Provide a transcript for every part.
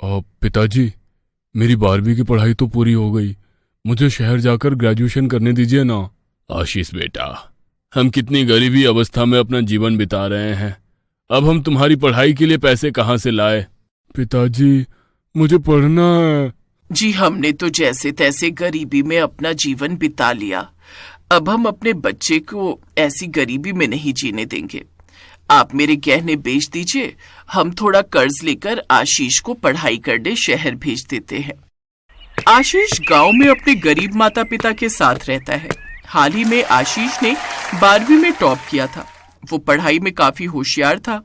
पिताजी, मेरी 12वीं की पढ़ाई तो पूरी हो गई, मुझे शहर जाकर ग्रेजुएशन करने दीजिए ना। आशीष बेटा, हम कितनी गरीबी अवस्था में अपना जीवन बिता रहे हैं, अब हम तुम्हारी पढ़ाई के लिए पैसे कहाँ से लाए? पिताजी, मुझे पढ़ना है। जी, हमने तो जैसे तैसे गरीबी में अपना जीवन बिता लिया, अब हम अपने बच्चे को ऐसी गरीबी में नहीं जीने देंगे। आप मेरे गहने बेच दीजिए, हम थोड़ा कर्ज लेकर आशीष को पढ़ाई करने शहर भेज देते हैं। आशीष गांव में अपने गरीब माता पिता के साथ रहता है। हाल ही में आशीष ने 12वीं में टॉप किया था। वो पढ़ाई में काफी होशियार था।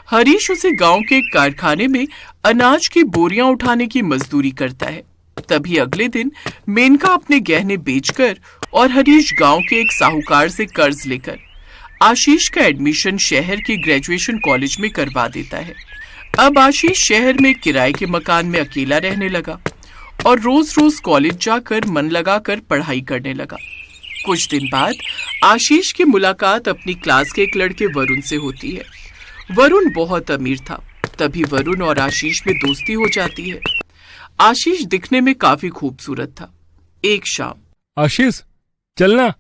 हरीश उसे गांव के एक कारखाने में अनाज की बोरियां उठाने की मजदूरी करता है। तभी अगले दिन मेनका अपने गहने बेचकर और हरीश गांव के एक साहूकार से कर्ज लेकर आशीष का एडमिशन शहर के ग्रेजुएशन कॉलेज में करवा देता है। अब आशीष शहर में किराए के मकान में अकेला रहने लगा और रोज रोज कॉलेज जाकर मन लगाकर पढ़ाई करने लगा। कुछ दिन बाद आशीष की मुलाकात अपनी क्लास के एक लड़के वरुण से होती है। वरुण बहुत अमीर था। तभी वरुण और आशीष में दोस्ती हो जाती है। आशीष दिखने में काफी खूबसूरत था। एक शाम, आशीष, चलना,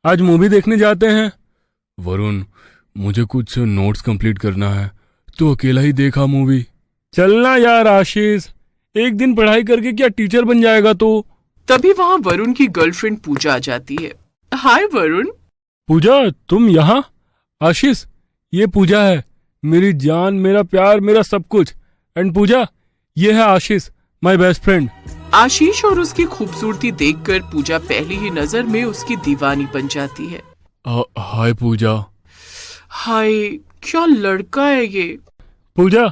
आज मूवी देखने जाते हैं। वरुण, मुझे कुछ नोट्स कंप्लीट करना है, तू अकेला ही देखा मूवी। चलना यार आशीष, एक दिन पढ़ाई करके क्या टीचर बन जाएगा तू। तभी वहाँ वरुण की गर्लफ्रेंड पूजा आ जाती है। हाय वरुण। पूजा, तुम यहाँ? आशीष, ये पूजा है, मेरी जान, मेरा प्यार, मेरा सब कुछ। एंड पूजा, ये है आशीष, माय बेस्ट फ्रेंड। आशीष और उसकी खूबसूरती देखकर पूजा पहली ही नजर में उसकी दीवानी बन जाती है। हाय पूजा। हाय, क्या लड़का है ये। पूजा,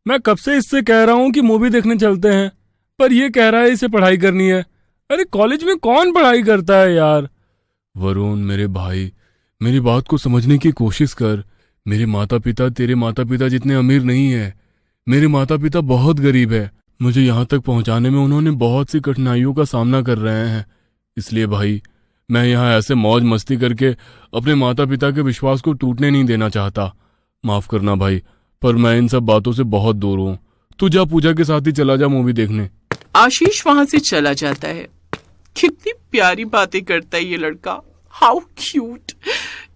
मैं कब से इससे कह रहा हूँ कि मूवी देखने चलते हैं, पर ये कह रहा है इसे पढ़ाई करनी है। अरे कॉलेज में कौन पढ़ाई करता है यार। वरुण मेरे भाई, मेरी बात को समझने की कोशिश कर। मेरे माता पिता तेरे माता पिता जितने अमीर नहीं है, मेरे माता पिता बहुत गरीब है। मुझे यहाँ तक पहुँचाने में उन्होंने बहुत सी कठिनाइयों का सामना कर रहे हैं। इसलिए भाई, मैं यहाँ ऐसे मौज मस्ती करके अपने माता पिता के विश्वास को टूटने नहीं देना चाहता। माफ करना भाई, पर मैं इन सब बातों से बहुत दूर हूँ। तू जा पूजा के साथ ही चला जा मूवी देखने। आशीष वहाँ से चला जाता है। कितनी प्यारी बातें करता है ये लड़का, हाउ क्यूट।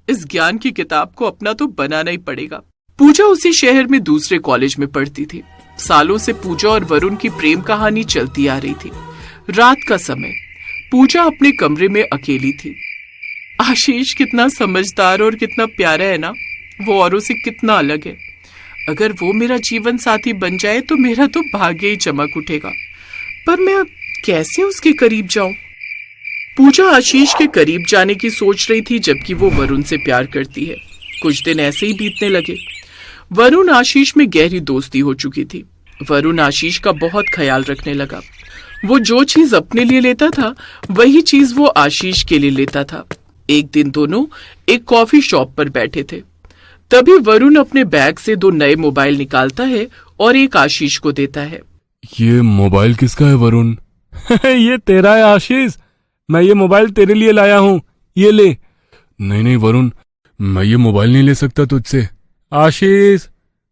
इस ज्ञान की किताब को अपना तो बनाना ही पड़ेगा। पूजा उसी शहर में दूसरे कॉलेज में पढ़ती थी। सालों से पूजा और वरुण की प्रेम कहानी चलती आ रही थी। रात का समय, पूजा अपने कमरे में अकेली थी। आशीष कितना समझदार और कितना प्यारा है ना, वो औरों से कितना अलग है। अगर वो मेरा जीवन साथी बन जाए तो मेरा तो भाग्य ही चमक उठेगा। पर मैं अब कैसे उसके करीब जाऊं? पूजा आशीष के करीब जाने की सोच रही थी, जबकि वो वरुण से प्यार करती है। कुछ दिन ऐसे ही बीतने लगे। वरुण आशीष में गहरी दोस्ती हो चुकी थी। वरुण आशीष का बहुत ख्याल रखने लगा। वो जो चीज अपने लिए लेता था, वही चीज वो आशीष के लिए लेता था। एक दिन दोनों एक कॉफी शॉप पर बैठे थे। तभी वरुण अपने बैग से 2 नए मोबाइल निकालता है और एक आशीष को देता है। ये मोबाइल किसका है वरुण? ये तेरा है आशीष, मैं ये मोबाइल तेरे लिए लाया हूँ, ये ले। नहीं नहीं वरुण, मैं ये मोबाइल नहीं ले सकता तुझसे। आशीष,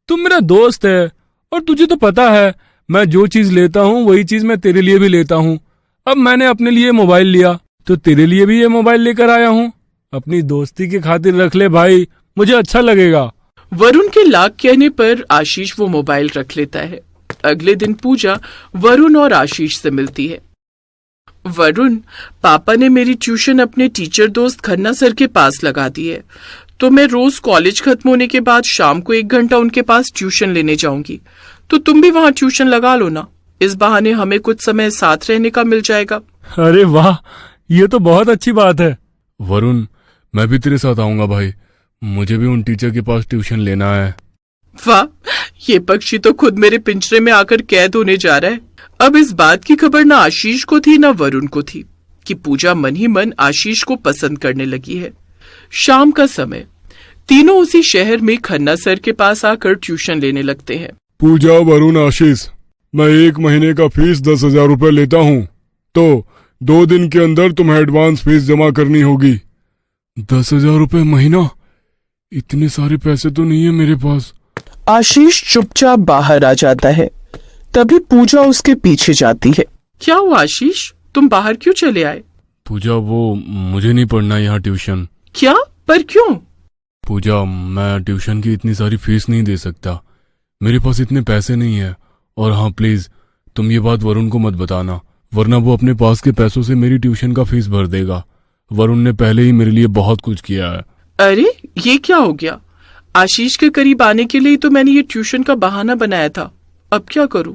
तुम मेरा दोस्त है और तुझे तो पता है मैं जो चीज लेता हूँ वही चीज मैं तेरे लिए भी लेता हूँ। अब मैंने अपने लिए मोबाइल लिया तो तेरे लिए भी ये मोबाइल लेकर आया हूँ। अपनी दोस्ती की खातिर रख ले भाई, मुझे अच्छा लगेगा। वरुण के लाख कहने पर आशीष वो मोबाइल रख लेता है। अगले दिन पूजा वरुण और आशीष से मिलती है। वरुण, पापा ने मेरी ट्यूशन अपने टीचर दोस्त खन्ना सर के पास लगा दी है, तो मैं रोज कॉलेज खत्म होने के बाद शाम को 1 घंटा उनके पास ट्यूशन लेने जाऊंगी। तो तुम भी वहाँ ट्यूशन लगा लो ना, इस बहाने हमें कुछ समय साथ रहने का मिल जाएगा। अरे वाह, ये तो बहुत अच्छी बात है। वरुण, मैं भी तेरे साथ आऊंगा भाई, मुझे भी उन टीचर के पास ट्यूशन लेना है। वाह, ये पक्षी तो खुद मेरे पिंजरे में आकर कैद होने जा रहा है। अब इस बात की खबर ना आशीष को थी ना वरुण को थी कि पूजा मन ही मन आशीष को पसंद करने लगी है। शाम का समय, तीनों उसी शहर में खन्ना सर के पास आकर ट्यूशन लेने लगते हैं। पूजा, वरुण, आशीष, मैं 1 महीने का फीस 10,000 रुपए लेता हूँ, तो 2 दिन के अंदर तुम्हें एडवांस फीस जमा करनी होगी। 10,000 रुपए महीना? इतने सारे पैसे तो नहीं है मेरे पास। आशीष चुपचाप बाहर आ जाता है। तभी पूजा उसके पीछे जाती है। क्या हुआ आशीष, तुम बाहर क्यों चले आए? पूजा वो मुझे नहीं पढ़ना यहाँ ट्यूशन। क्या? पर क्यों? पूजा मैं ट्यूशन की इतनी सारी फीस नहीं दे सकता, मेरे पास इतने पैसे नहीं है। और हाँ प्लीज तुम ये बात वरुण को मत बताना, वरना वो अपने पास के पैसों से मेरी ट्यूशन का फीस भर देगा। वरुण ने पहले ही मेरे लिए बहुत कुछ किया है। अरे ये क्या हो गया? आशीष के करीब आने के लिए तो मैंने ये ट्यूशन का बहाना बनाया था, अब क्या करूं?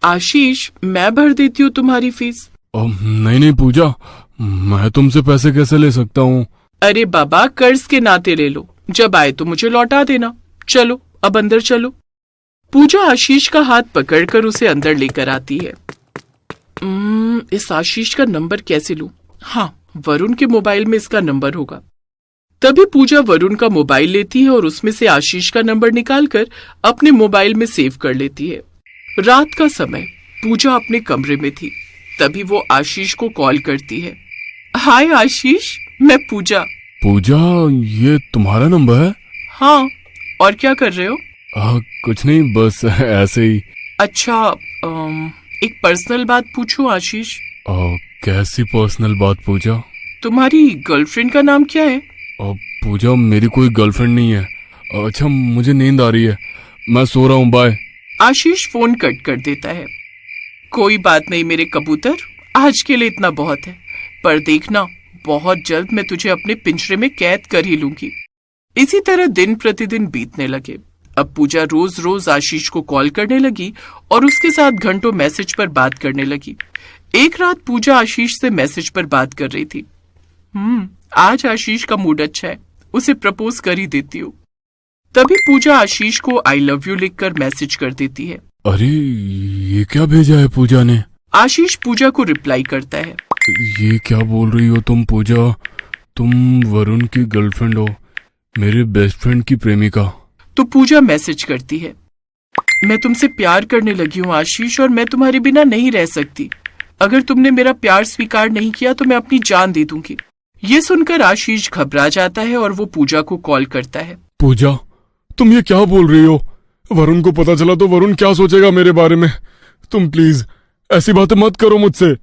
आशीष मैं भर देती हूँ तुम्हारी फीस। नहीं नहीं पूजा, मैं तुमसे पैसे कैसे ले सकता हूँ? अरे बाबा कर्ज के नाते ले लो, जब आए तो मुझे लौटा देना। चलो अब अंदर चलो। पूजा आशीष का हाथ पकड़कर उसे अंदर लेकर आती है। इस आशीष का नंबर कैसे लूं? हाँ, वरुण के मोबाइल में इसका नंबर होगा। तभी पूजा वरुण का मोबाइल लेती है और उसमें से आशीष का नंबर निकालकर अपने मोबाइल में सेव कर लेती है। रात का समय, पूजा अपने कमरे में थी, तभी वो आशीष को कॉल करती है। हाय आशीष, मैं पूजा। पूजा ये तुम्हारा नंबर है? हाँ, और क्या कर रहे हो? कुछ नहीं, बस ऐसे ही। अच्छा, एक पर्सनल बात पूछूं आशीष? कैसी पर्सनल बात पूजा? तुम्हारी गर्लफ्रेंड का नाम क्या है? पूजा मेरी कोई गर्लफ्रेंड नहीं है। अच्छा मुझे नींद आ रही है, मैं सो रहा हूँ, बाय। आशीष फोन कट कर देता है। कोई बात नहीं मेरे कबूतर, आज के लिए इतना बहुत है, पर देखना बहुत जल्द मैं तुझे अपने पिंजरे में कैद कर ही लूंगी। इसी तरह दिन प्रतिदिन बीतने लगे। अब पूजा रोज रोज आशीष को कॉल करने लगी और उसके साथ घंटों मैसेज पर बात करने लगी। एक रात पूजा आशीष से मैसेज पर बात कर रही थी। आज आशीष का मूड अच्छा है, उसे प्रपोज कर ही देती हूँ। तभी पूजा आशीष को आई लव यू लिखकर मैसेज कर देती है। अरे ये क्या भेजा है पूजा ने? आशीष पूजा को रिप्लाई करता है। ये क्या बोल रही हो तुम पूजा? तुम वरुण की गर्लफ्रेंड हो, मेरे बेस्ट फ्रेंड की प्रेमिका। तो पूजा मैसेज करती है, मैं तुमसे प्यार करने लगी हूँ आशीष, और मैं तुम्हारे बिना नहीं रह सकती। अगर तुमने मेरा प्यार स्वीकार नहीं किया तो मैं अपनी जान दे दूंगी। ये सुनकर आशीष घबरा जाता है और वो पूजा को कॉल करता है। पूजा तुम ये क्या बोल रही हो? वरुण को पता चला तो वरुण क्या सोचेगा मेरे बारे में? तुम प्लीज ऐसी बातें मत करो मुझसे।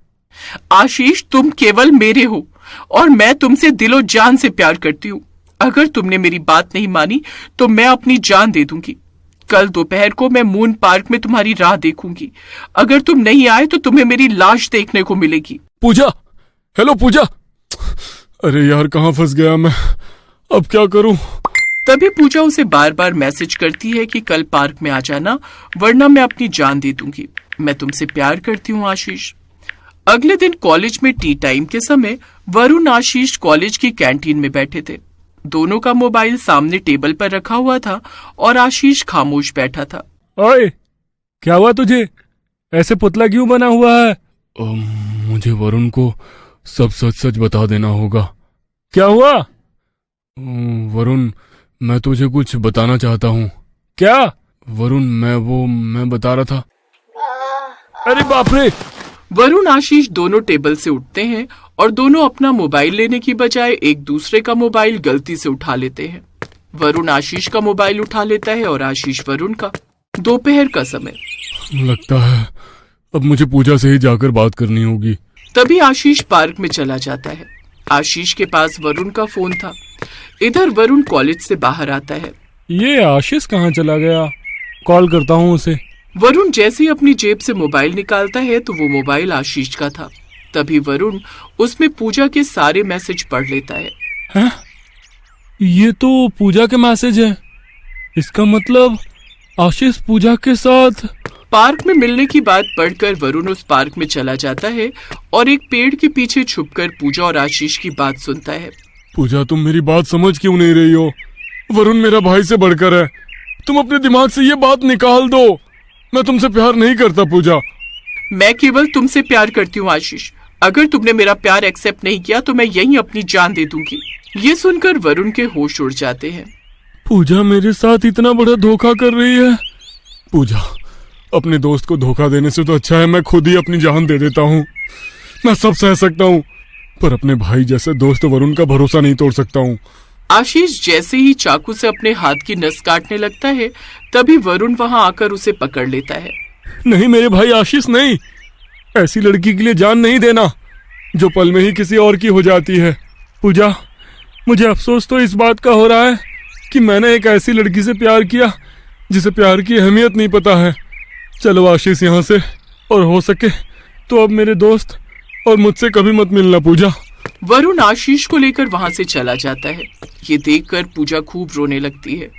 आशीष तुम केवल मेरे हो और मैं तुमसे दिलो जान से प्यार करती हूँ। अगर तुमने मेरी बात नहीं मानी तो मैं अपनी जान दे दूंगी। कल दोपहर को मैं मून पार्क में तुम्हारी राह देखूंगी। अगर तुम नहीं आए तो तुम्हें मेरी लाश देखने को मिलेगी। पूजा, हेलो पूजा। अरे यार कहाँ फंस गया मैं, अब क्या करूं? तभी पूजा उसे बार बार मैसेज करती है कि कल पार्क में आ जाना, वरना मैं अपनी जान दे दूंगी। मैं तुमसे प्यार करती हूँ आशीष। अगले दिन कॉलेज में टी टाइम के समय वरुण आशीष कॉलेज की कैंटीन में बैठे थे। दोनों का मोबाइल सामने टेबल पर रखा हुआ था और आशीष खामोश बैठा था। ओए, क्या हुआ तुझे? ऐसे पुतला क्यों बना हुआ है? मुझे वरुण को सब सच सच बता देना होगा। क्या हुआ? वरुण मैं तुझे कुछ बताना चाहता हूँ। क्या? वरुण मैं बता रहा था। अरे बाप रे! वरुण आशीष दोनों टेबल से उठते हैं और दोनों अपना मोबाइल लेने की बजाय एक दूसरे का मोबाइल गलती से उठा लेते हैं। वरुण आशीष का मोबाइल उठा लेता है और आशीष वरुण का। दोपहर का समय। लगता है अब मुझे पूजा से ही जाकर बात करनी होगी। तभी आशीष पार्क में चला जाता है। आशीष के पास वरुण का फोन था। इधर वरुण कॉलेज से बाहर आता है। ये आशीष कहाँ चला गया? कॉल करता हूँ उसे। वरुण जैसे ही अपनी जेब से मोबाइल निकालता है तो वो मोबाइल आशीष का था। तभी वरुण उसमें पूजा के सारे मैसेज पढ़ लेता है। हैं? ये तो पूजा के मैसेज है। इसका मतलब आशीष पूजा के साथ। पार्क में मिलने की बात पढ़कर वरुण उस पार्क में चला जाता है और एक पेड़ के पीछे छुपकर पूजा और आशीष की बात सुनता है। पूजा तुम मेरी बात समझ क्यों नहीं रही हो? वरुण मेरा भाई से बढ़कर है। तुम अपने दिमाग से ये बात निकाल दो। मैं तुमसे प्यार नहीं करता पूजा। मैं केवल तुमसे प्यार करती हूँ आशीष। अगर तुमने मेरा प्यार एक्सेप्ट नहीं किया तो मैं यहीं अपनी जान दे दूंगी। ये सुनकर वरुण के होश उड़ जाते हैं। पूजा मेरे साथ इतना बड़ा धोखा कर रही है। पूजा अपने दोस्त को धोखा देने से तो अच्छा है मैं खुद ही अपनी जान दे देता हूँ। मैं सब सह सकता हूँ, पर अपने भाई जैसे दोस्त वरुण का भरोसा नहीं तोड़ सकता हूँ। आशीष जैसे ही चाकू से अपने हाथ की नस काटने लगता है तभी वरुण वहां आकर उसे पकड़ लेता है। नहीं मेरे भाई आशीष, नहीं। ऐसी लड़की के लिए जान नहीं देना जो पल में ही किसी और की हो जाती है। पूजा, मुझे अफसोस तो इस बात का हो रहा है कि मैंने एक ऐसी लड़की से प्यार किया जिसे प्यार की अहमियत नहीं पता है। चलो आशीष यहाँ से, और हो सके तो अब मेरे दोस्त और मुझसे कभी मत मिलना पूजा। वरुण आशीष को लेकर वहां से चला जाता है। ये देखकर पूजा खूब रोने लगती है।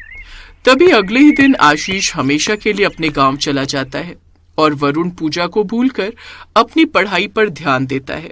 तभी अगले ही दिन आशीष हमेशा के लिए अपने गांव चला जाता है और वरुण पूजा को भूलकर अपनी पढ़ाई पर ध्यान देता है।